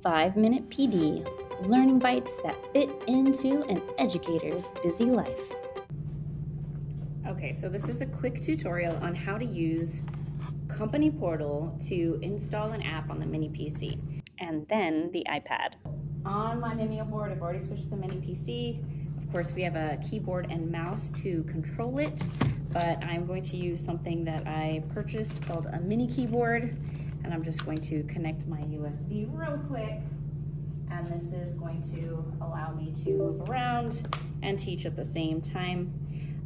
5-minute PD, learning bites that fit into an educator's busy life. Okay, so this is a quick tutorial on how to use Company Portal to install an app on the MiniPC and then the iPad. On my Mimeo board, I've already switched to the MiniPC. Of course, we have a keyboard and mouse to control it, but I'm going to use something that I purchased called a mini keyboard, and I'm just going to connect my USB real quick, and this is going to allow me to move around and teach at the same time.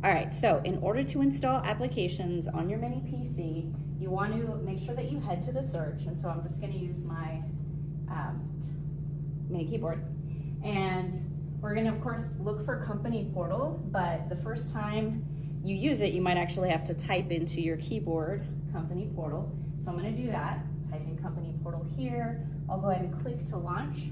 All right, so in order to install applications on your MiniPC, you want to make sure that you head to the search, and so I'm just going to use my mini keyboard, and we're going to, of course, look for Company Portal, but the first time you use it, you might actually have to type into your keyboard Company Portal. So I'm going to do that. Type in Company Portal here. I'll go ahead and click to launch.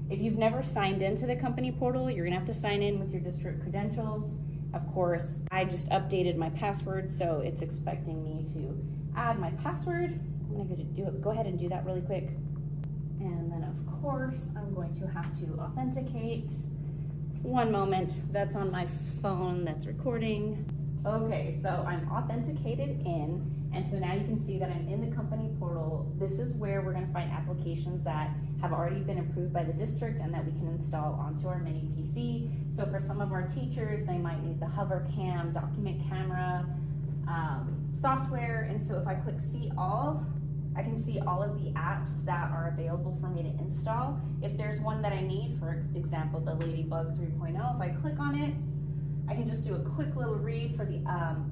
If you've never signed into the Company Portal, you're going to have to sign in with your district credentials. Of course, I just updated my password, so it's expecting me to add my password. I'm going to go ahead and do that really quick. And then, of course, I'm going to have to authenticate. One moment, that's on my phone that's recording. Okay, so I'm authenticated in, and so now you can see that I'm in the Company Portal. This is where we're going to find applications that have already been approved by the district and that we can install onto our MiniPC. So for some of our teachers, they might need the HoverCam document camera software, and so if I click See All, I can see all of the apps that are available for me to install. If there's one that I need, for example, the Ladybug 3.0, if I click on it, I can just do a quick little read for the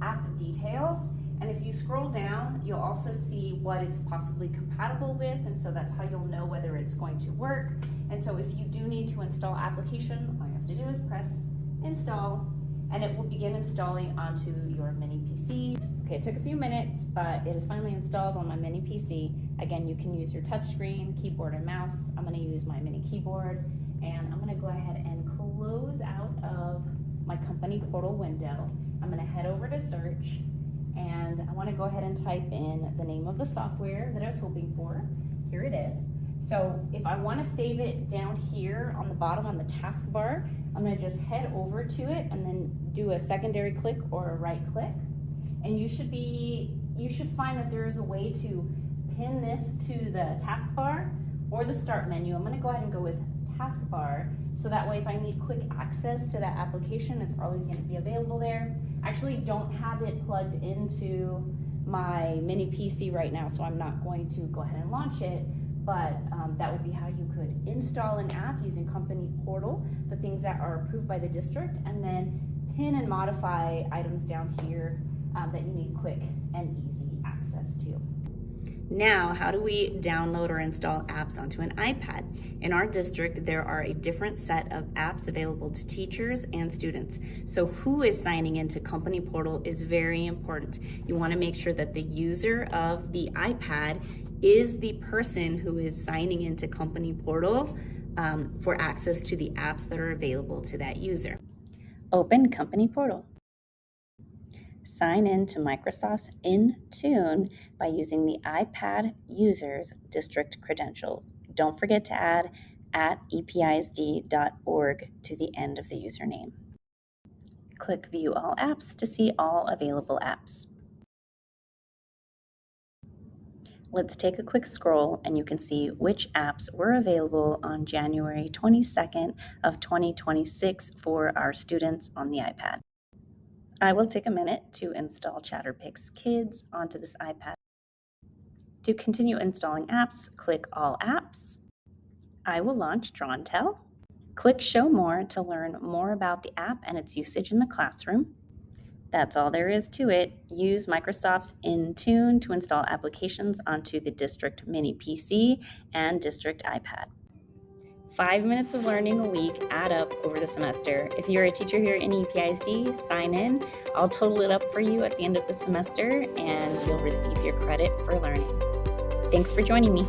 app details. And if you scroll down, you'll also see what it's possibly compatible with, and so that's how you'll know whether it's going to work. And so if you do need to install application, all you have to do is press install, and it will begin installing onto your MiniPC. Okay, it took a few minutes, but it is finally installed on my MiniPC. Again, you can use your touchscreen, keyboard, and mouse. I'm going to use my mini keyboard, and I'm going to go ahead and close out of my Company Portal window. I'm going to head over to search, and I want to go ahead and type in the name of the software that I was hoping for. Here it is. So if I want to save it down here on the bottom on the taskbar, I'm going to just head over to it and then do a secondary click or a right click. And you should find that there is a way to pin this to the taskbar or the start menu. I'm going to go ahead and go with taskbar, so that way if I need quick access to that application, it's always going to be available there. I actually don't have it plugged into my MiniPC right now, so I'm not going to go ahead and launch it, but that would be how you could install an app using Company Portal, the things that are approved by the district, and then pin and modify items down here that you need quick and easy access to. Now, how do we download or install apps onto an iPad? In our district, there are a different set of apps available to teachers and students. So who is signing into Company Portal is very important. You want to make sure that the user of the iPad is the person who is signing into Company Portal for access to the apps that are available to that user. Open Company Portal. Sign in to Microsoft's Intune by using the iPad user's district credentials. Don't forget to add @episd.org to the end of the username. Click View All Apps to see all available apps. Let's take a quick scroll and you can see which apps were available on January 22nd of 2026 for our students on the iPad. I will take a minute to install Chatterpix Kids onto this iPad. To continue installing apps, click All Apps. I will launch Draw and Tell. Click Show More to learn more about the app and its usage in the classroom. That's all there is to it. Use Microsoft's Intune to install applications onto the district MiniPC and district iPad. 5 minutes of learning a week add up over the semester. If you're a teacher here in EPISD, sign in. I'll total it up for you at the end of the semester and you'll receive your credit for learning. Thanks for joining me.